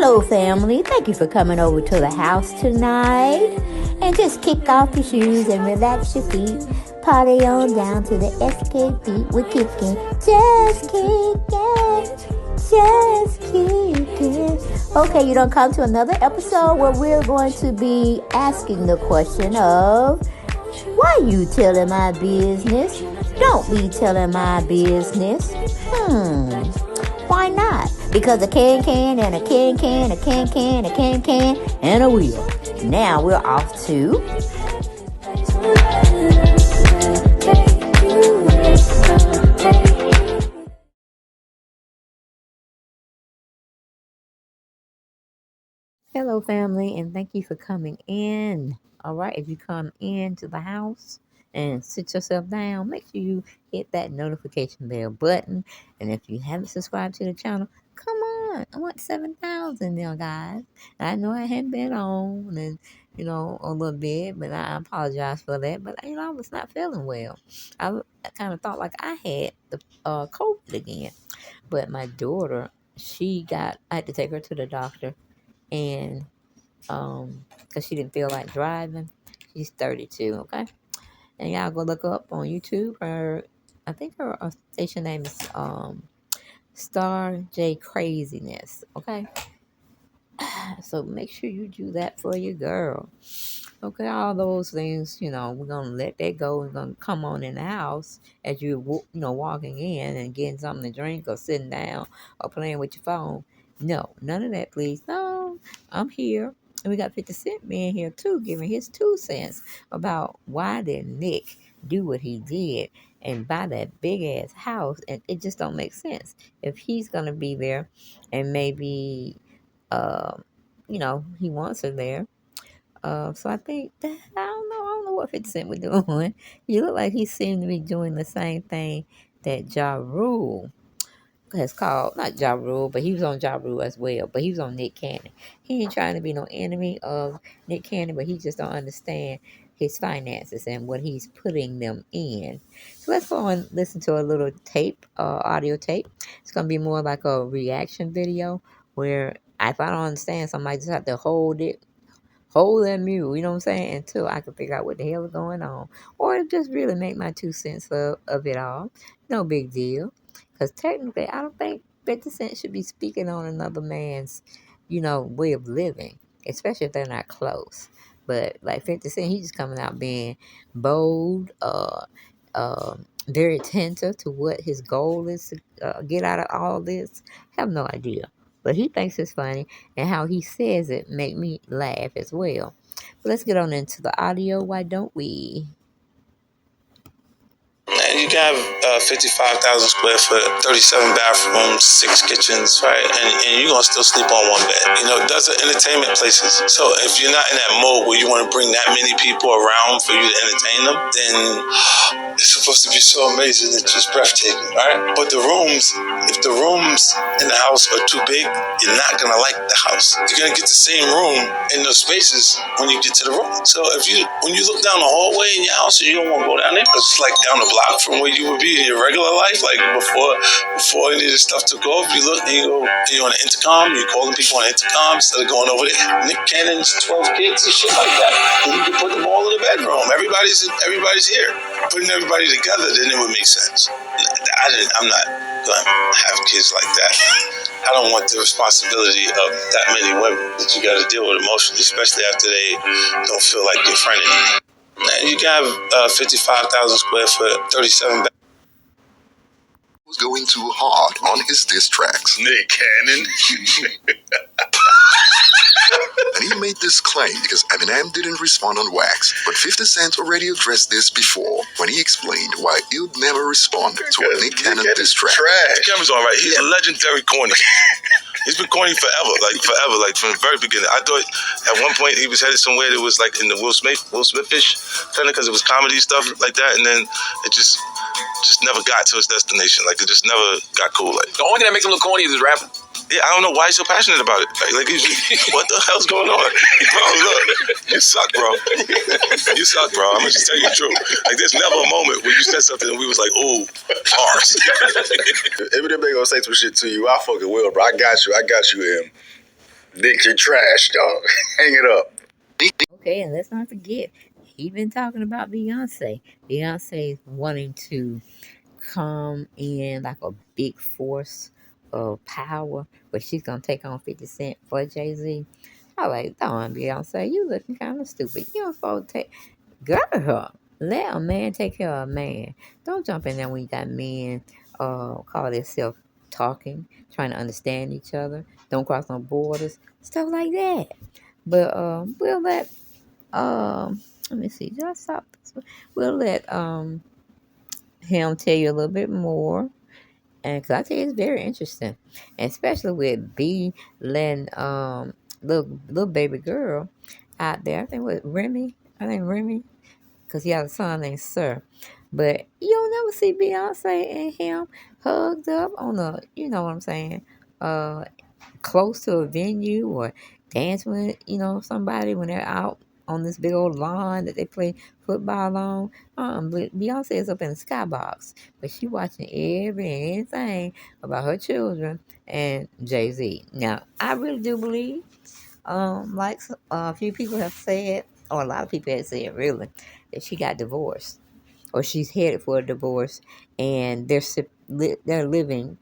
Hello, family. Thank you for coming over to the house tonight. And just kick off your shoes and relax your feet. Party on down to the SK beat. We're kicking. Just kicking. Just kicking. Okay, you don't come to another episode where we're going to be asking the question of, why you telling my business? Don't be telling my business. Why not? Because a can and a can, a can, and a wheel. Now we're off to... Hello, family, and thank you for coming in. All right, if you come into the house and sit yourself down, make sure you hit that notification bell button. And if you haven't subscribed to the channel, come on. I want 7,000 now, guys. I know I hadn't been on and, a little bit, but I apologize for that. But, I was not feeling well. I kind of thought like I had the COVID again. But my daughter, I had to take her to the doctor. And because she didn't feel like driving. She's 32, okay? And y'all go look up on YouTube. I think her station name is Star J Craziness, okay? So make sure you do that for your girl. Okay, all those things, we're going to let that go. We're going to come on in the house as you're, walking in and getting something to drink or sitting down or playing with your phone. No, none of that, please. No, I'm here. And we got 50 Cent being here, too, giving his 2 cents about why did Nick do what he did and buy that big-ass house. And it just don't make sense. If he's going to be there and maybe, he wants her there. So I think that, I don't know what 50 Cent was doing. You look like he seemed to be doing the same thing that JaRule has called, not JaRule, but he was on JaRule as well, but he was on Nick Cannon. He ain't trying to be no enemy of Nick Cannon, but he just don't understand his finances and what he's putting them in. So let's go and listen to a little tape, audio tape. It's going to be more like a reaction video where if I don't understand, somebody just have to hold that mule, you know what I'm saying, until I can figure out what the hell is going on. Or just really make my 2 cents of it all. No big deal. Because technically, I don't think 50 Cent should be speaking on another man's, way of living. Especially if they're not close. But like 50 Cent, he's just coming out being bold, very attentive to what his goal is to get out of all this. I have no idea. But he thinks it's funny, and how he says it make me laugh as well. But let's get on into the audio, why don't we? Man, you can have 55,000 square foot, 37 bathrooms, 6 kitchens, right? And you're going to still sleep on one bed. Those are entertainment places. So if you're not in that mode where you want to bring that many people around for you to entertain them, then it's supposed to be so amazing. It's just breathtaking, right? But if the rooms in the house are too big, you're not going to like the house. You're going to get the same room in those spaces when you get to the room. So when you look down the hallway in your house, you don't want to go down there because it's like down the block from where you would be in your regular life, like before any of this stuff took off. You look and you're on the intercom, you're calling people on the intercom instead of going over there. Nick Cannon's 12 kids and shit like that. And you can put them all in the bedroom. Everybody's here. Putting everybody together, then it would make sense. I'm not going to have kids like that. I don't want the responsibility of that many women that you got to deal with emotionally, especially after they don't feel like your friend anymore. Man, you can have 55,000 square foot, 37 was going too hard on his diss tracks. Nick Cannon. And he made this claim because Eminem didn't respond on wax. But 50 Cent already addressed this before when he explained why he'd never respond to a Nick Cannon diss track. The camera's on, right? He's a legendary corny. He's been corny forever, like from the very beginning. I thought at one point he was headed somewhere that was like in the Will Smith-ish kind of, because it was comedy stuff like that, and then it just never got to its destination. Like it just never got cool. Like the only thing that makes him look corny is his rapping. Yeah, I don't know why he's so passionate about it. Like he's just, what the hell's going on? Bro, look, you suck, bro. You suck, bro. I'm gonna just tell you the truth. Like there's never a moment where you said something and we was like, ooh, bars. Eminem ain't gonna say some shit to you. I fucking will, bro. I got you, M. Nick, you're trash, dog. Hang it up. Okay, and let's not forget, he been talking about Beyonce. Beyonce wanting to come in like a big force of power, but she's gonna take on 50 Cent for Jay-Z. I like, darn Beyonce, you looking kind of stupid. You don't supposed to take girl. Let a man take care of a man. Don't jump in there when you got men call themselves talking, trying to understand each other. Don't cross no borders, stuff like that. But we'll let me see, did I stop this one? We'll let him tell you a little bit more. And cause I tell you, it's very interesting, and especially with B letting little baby girl out there. I think with Remy. I think Remy, cause he has a son named Sir. But you'll never see Beyonce and him hugged up on a, you know what I'm saying, uh, close to a venue or dance with, somebody when they're out on this big old lawn that they play football on. But Beyonce is up in the skybox, but she watching anything about her children and Jay-Z. Now, I really do believe, like a few people have said, or a lot of people have said really, that she got divorced or she's headed for a divorce, and they're living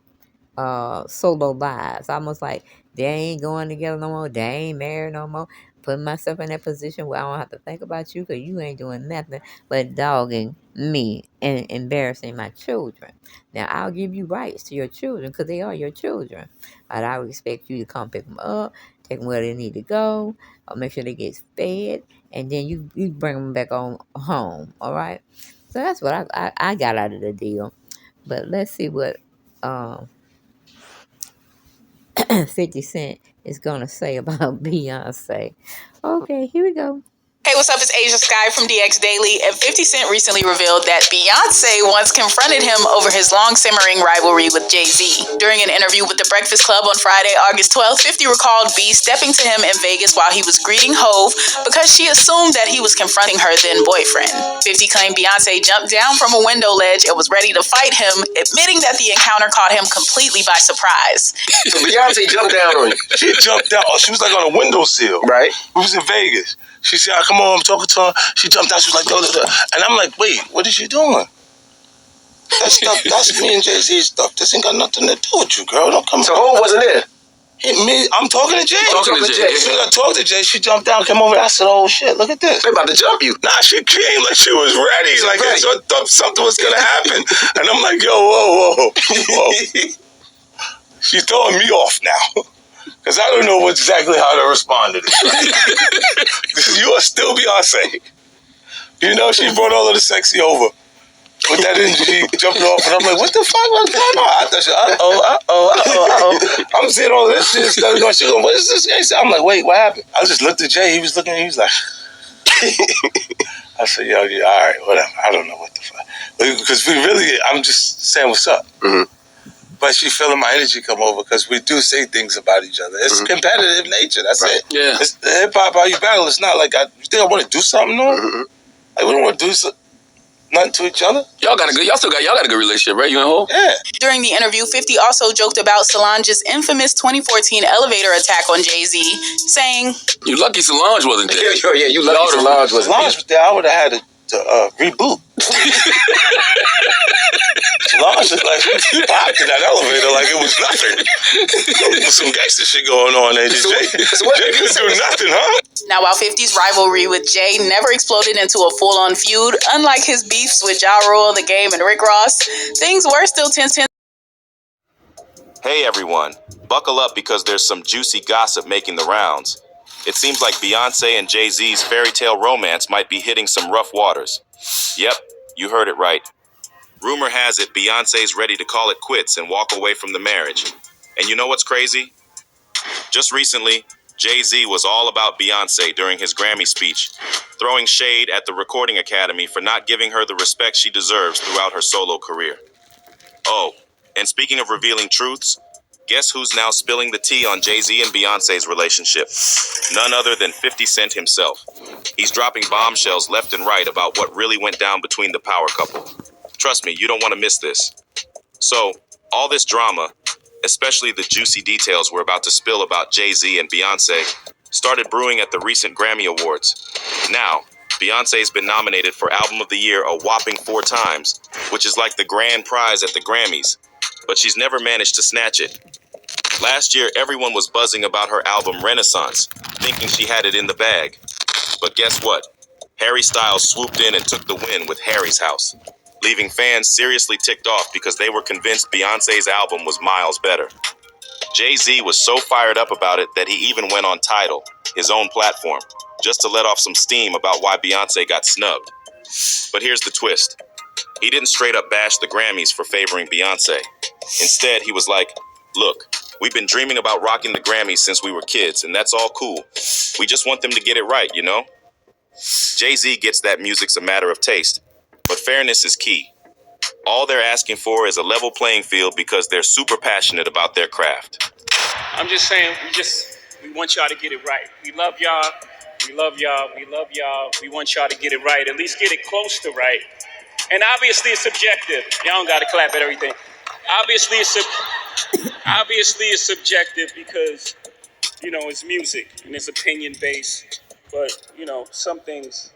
solo lives. Almost like they ain't going together no more. They ain't married no more. Putting myself in that position where I don't have to think about you because you ain't doing nothing but dogging me and embarrassing my children. Now, I'll give you rights to your children because they are your children. But I would expect you to come pick them up, take them where they need to go, or make sure they get fed, and then you bring them back on home, all right? So that's what I got out of the deal. But let's see what 50 Cent is going to say about Beyonce. Okay, here we go. Hey, what's up? It's Asia Sky from DX Daily, and 50 Cent recently revealed that Beyonce once confronted him over his long simmering rivalry with Jay-Z. During an interview with The Breakfast Club on Friday, August 12th, 50 recalled B stepping to him in Vegas while he was greeting Hove because she assumed that he was confronting her then boyfriend. 50 claimed Beyonce jumped down from a window ledge and was ready to fight him, admitting that the encounter caught him completely by surprise. So Beyonce jumped down on you. She jumped out. She was like on a windowsill. Right. We was in Vegas. She said, come on, I'm talking to her. She jumped out. She was like, duh, duh, duh. And I'm like, wait, what is she doing? That stuff, that's me and Jay-Z stuff. This ain't got nothing to do with you, girl. Don't come. So Hov wasn't there? I'm talking to Jay. Talking to Jay. As soon as I talked to Jay, she jumped down, came over. I said, oh, shit, look at this. They about to jump you. Nah, she came like she was ready. Like, ready. I thought something was going to happen. And I'm like, yo, whoa. She's throwing me off now. Because I don't know exactly how to respond to this. You are still Beyonce. You know, she brought all of the sexy over. With that energy, she jumped off, and I'm like, what the fuck? What's going on? I thought she, uh-oh. I'm seeing all this shit. She going, what is this guy? I'm like, wait, what happened? I just looked at Jay. He was looking, he was like, I said, yo, yeah, all right, whatever. I don't know what the fuck. Because I'm just saying what's up. Mm-hmm. But she feeling my energy come over because we do say things about each other. It's competitive nature. That's it. Yeah. It's the hip hop how you battle. It's not like you think I want to do something no? Like we don't want to do nothing to each other. Y'all got a good relationship, right? You and Hov? Yeah. During the interview, 50 also joked about Solange's infamous 2014 elevator attack on Jay-Z, saying, You lucky Solange wasn't there. Yeah, you lucky Solange wasn't there. Solange was there. I would have had to reboot. Solange was like, she popped in that elevator like it was nothing. With some gangster shit going on there. Jay couldn't do nothing, huh? Now, while 50's rivalry with Jay never exploded into a full-on feud, unlike his beefs with JaRule, The Game, and Rick Ross, things were still tense. Hey everyone, buckle up because there's some juicy gossip making the rounds. It seems like Beyonce and Jay-Z's fairy tale romance might be hitting some rough waters. Yep, you heard it right. Rumor has it Beyonce's ready to call it quits and walk away from the marriage. And you know what's crazy? Just recently, Jay-Z was all about Beyonce during his Grammy speech, throwing shade at the Recording Academy for not giving her the respect she deserves throughout her solo career. Oh, and speaking of revealing truths, guess who's now spilling the tea on Jay-Z and Beyonce's relationship? None other than 50 Cent himself. He's dropping bombshells left and right about what really went down between the power couple. Trust me, you don't want to miss this. So, all this drama, especially the juicy details we're about to spill about Jay-Z and Beyonce, started brewing at the recent Grammy Awards. Now, Beyonce's been nominated for Album of the Year a whopping 4 times, which is like the grand prize at the Grammys, but she's never managed to snatch it. Last year, everyone was buzzing about her album Renaissance, thinking she had it in the bag. But guess what? Harry Styles swooped in and took the win with Harry's House, leaving fans seriously ticked off because they were convinced Beyonce's album was miles better. Jay-Z was so fired up about it that he even went on Tidal, his own platform, just to let off some steam about why Beyonce got snubbed. But here's the twist. He didn't straight up bash the Grammys for favoring Beyonce. Instead, he was like, "Look, we've been dreaming about rocking the Grammys since we were kids, and that's all cool. We just want them to get it right, you know?" Jay-Z gets that music's a matter of taste, but fairness is key. All they're asking for is a level playing field because they're super passionate about their craft. I'm just saying, we want y'all to get it right. We love y'all. We love y'all. We love y'all. We want y'all to get it right. At least get it close to right. And obviously it's subjective. Y'all don't gotta clap at everything. Obviously it's subjective because it's music and it's opinion based. But some things,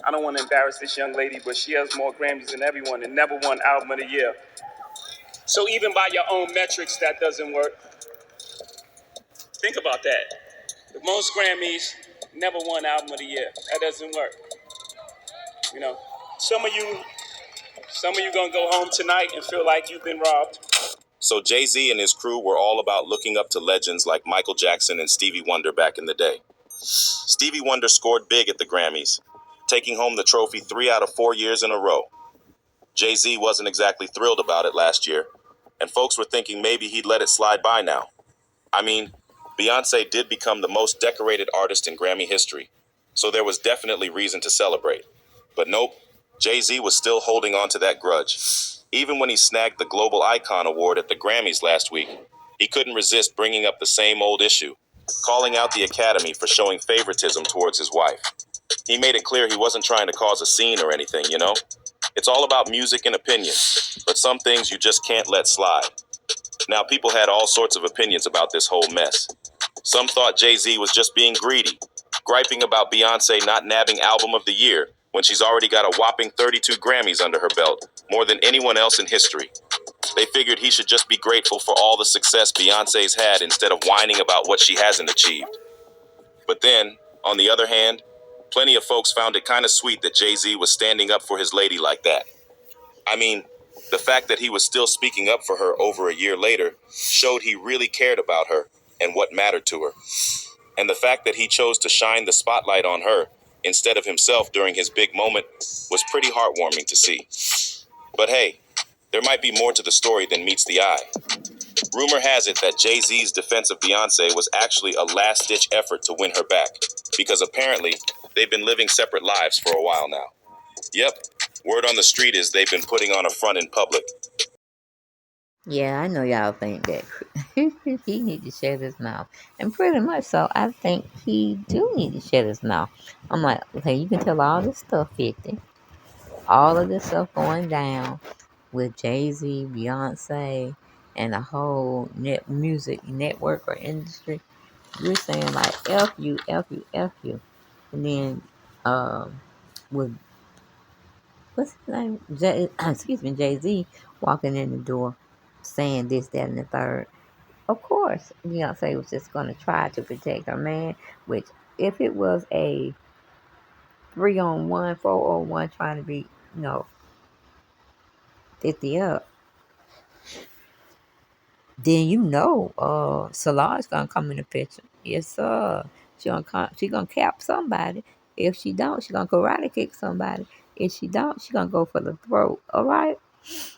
I don't want to embarrass this young lady, but she has more Grammys than everyone and never won Album of the Year. So even by your own metrics, that doesn't work. Think about that. The most Grammys, never won Album of the Year. That doesn't work. Some of you gonna go home tonight and feel like you've been robbed. So Jay-Z and his crew were all about looking up to legends like Michael Jackson and Stevie Wonder back in the day. Stevie Wonder scored big at the Grammys, taking home the trophy 3 out of 4 years in a row. Jay-Z wasn't exactly thrilled about it last year, and folks were thinking maybe he'd let it slide by now. I mean, Beyonce did become the most decorated artist in Grammy history, so there was definitely reason to celebrate. But nope, Jay-Z was still holding on to that grudge. Even when he snagged the Global Icon Award at the Grammys last week, he couldn't resist bringing up the same old issue, calling out the Academy for showing favoritism towards his wife. He made it clear he wasn't trying to cause a scene or anything, you know? It's all about music and opinion, but some things you just can't let slide. Now, people had all sorts of opinions about this whole mess. Some thought Jay-Z was just being greedy, griping about Beyonce not nabbing Album of the Year when she's already got a whopping 32 Grammys under her belt, more than anyone else in history. They figured he should just be grateful for all the success Beyonce's had instead of whining about what she hasn't achieved. But then, on the other hand, plenty of folks found it kind of sweet that Jay-Z was standing up for his lady like that. I mean, the fact that he was still speaking up for her over a year later showed he really cared about her and what mattered to her. And the fact that he chose to shine the spotlight on her instead of himself during his big moment was pretty heartwarming to see. But hey, there might be more to the story than meets the eye. Rumor has it that Jay-Z's defense of Beyonce was actually a last-ditch effort to win her back, because apparently they've been living separate lives for a while now. Yep, word on the street is they've been putting on a front in public. Yeah, I know y'all think that he need to shut his mouth, and pretty much so. I think he do need to shut his mouth. I'm like, okay, you can tell all this stuff, 50, all of this stuff going down with Jay-Z, Beyonce, and the whole music network or industry. You're saying like F you, F you, F you, and then with what's his name? Excuse me, Jay-Z walking in the door saying this, that, and the third. Of course, Beyonce was just going to try to protect her man, which if it was a 3-on-1, 4-on-1 trying to be, 50 up, then Solange gonna come in the picture. Yes, sir. She gonna cap somebody. If she don't, she gonna karate kick somebody. If she don't, she gonna go for the throat. All right.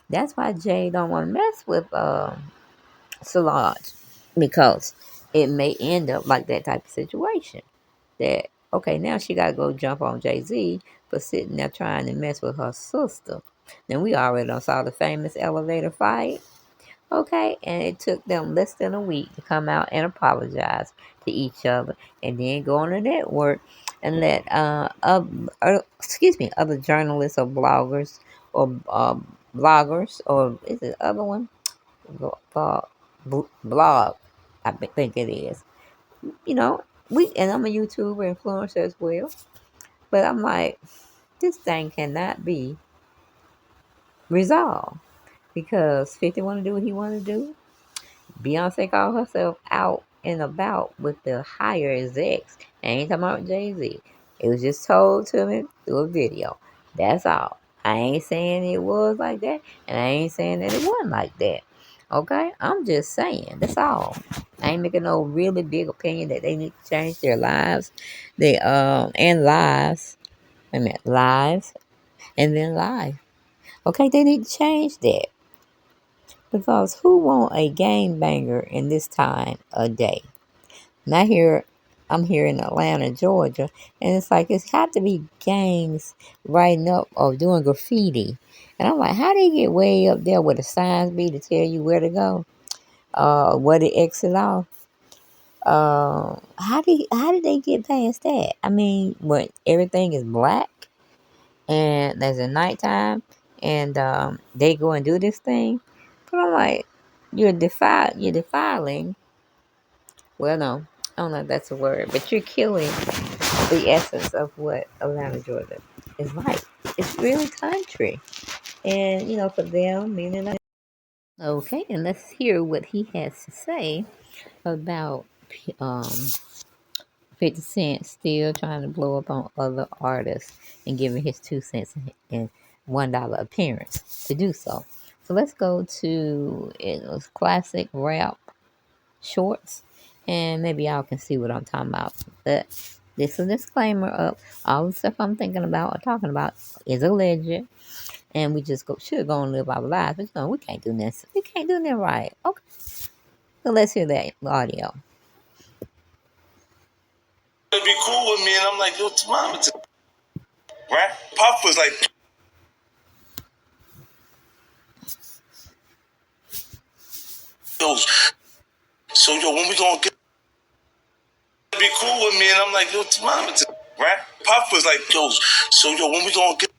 That's why Jay don't want to mess with Solange, because it may end up like that type of situation. That okay, now she gotta go jump on Jay-Z for sitting there trying to mess with her sister. Then we already done saw the famous elevator fight. Okay, and it took them less than a week to come out and apologize to each other, and then go on the network and let other journalists or bloggers or is it other one? blog, I think it is. You know, and I'm a YouTuber influencer as well. But I'm like, this thing cannot be resolved because 50 want to do what he want to do. Beyonce called herself out and about with the higher execs. I ain't talking about Jay-Z. It was just told to me through a video. That's all. I ain't saying it was like that, and I ain't saying that it wasn't like that. Okay? I'm just saying. That's all. I ain't making no really big opinion that they need to change their lives. And lives. I mean, lives and then live. Okay, they need to change that. Because who want a game banger in this time of day? Not here, I'm here in Atlanta, Georgia, and it's like it's got to be gangs writing up or doing graffiti. And I'm like, how do you get way up there where the signs be to tell you where to go? Where to exit off? How did they get past that? I mean, when everything is black and there's a nighttime and they go and do this thing. But I'm like, you're defiling. Well, no, I don't know if that's a word, but you're killing the essence of what Atlanta, Georgia is like. It's really country, and for them, meaning okay. And let's hear what he has to say about um 50 Cent still trying to blow up on other artists and giving his 2 cents and $1 appearance to do so. So let's go to classic rap shorts and maybe y'all can see what I'm talking about. But this is a disclaimer of all the stuff I'm thinking about or talking about is alleged and we just should go and live our lives. But we can't do this. We can't do that right. Okay. So let's hear that audio. It'd be cool with me, and I'm like, yo, mama, right? Pop was like, yo, so yo, when we gonna get? It'd be cool with me, and I'm like, yo, mama, right? Pop was like, yo, so yo, when we gonna get?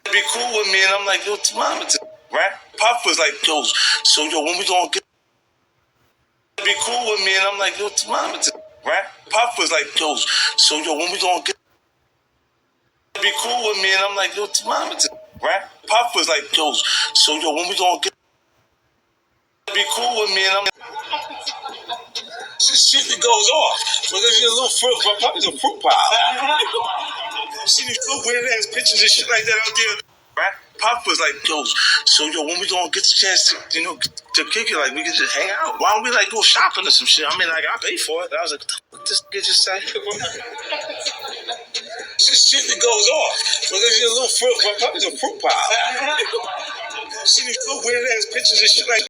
It'd be cool with me, and I'm like, yo, mama, right? Pop was like, yo, so yo, when we gonna get? It'd be cool with me, and I'm like, yo, mama, right? Pop was like, yo, so yo, when we gonna get? It'd be cool with me, and I'm like, yo, mama, right? Pop was like, yo, so yo, when we gonna get? It'd be cool with me, and I'm just shit that goes off. So there's a little fruit, probably a fruit pie. See these little weird ass pictures and shit like that out there. Right? Pop was like, yo, so yo, when we gonna get the chance to, to kick it, like we can just hang out. Why don't we like go shopping or some shit? I mean, like I pay for it. I was like, what this nigga just say? It's just shit that goes off. So there's a little fruit, probably a fruit pie. See these little weird ass pictures and shit like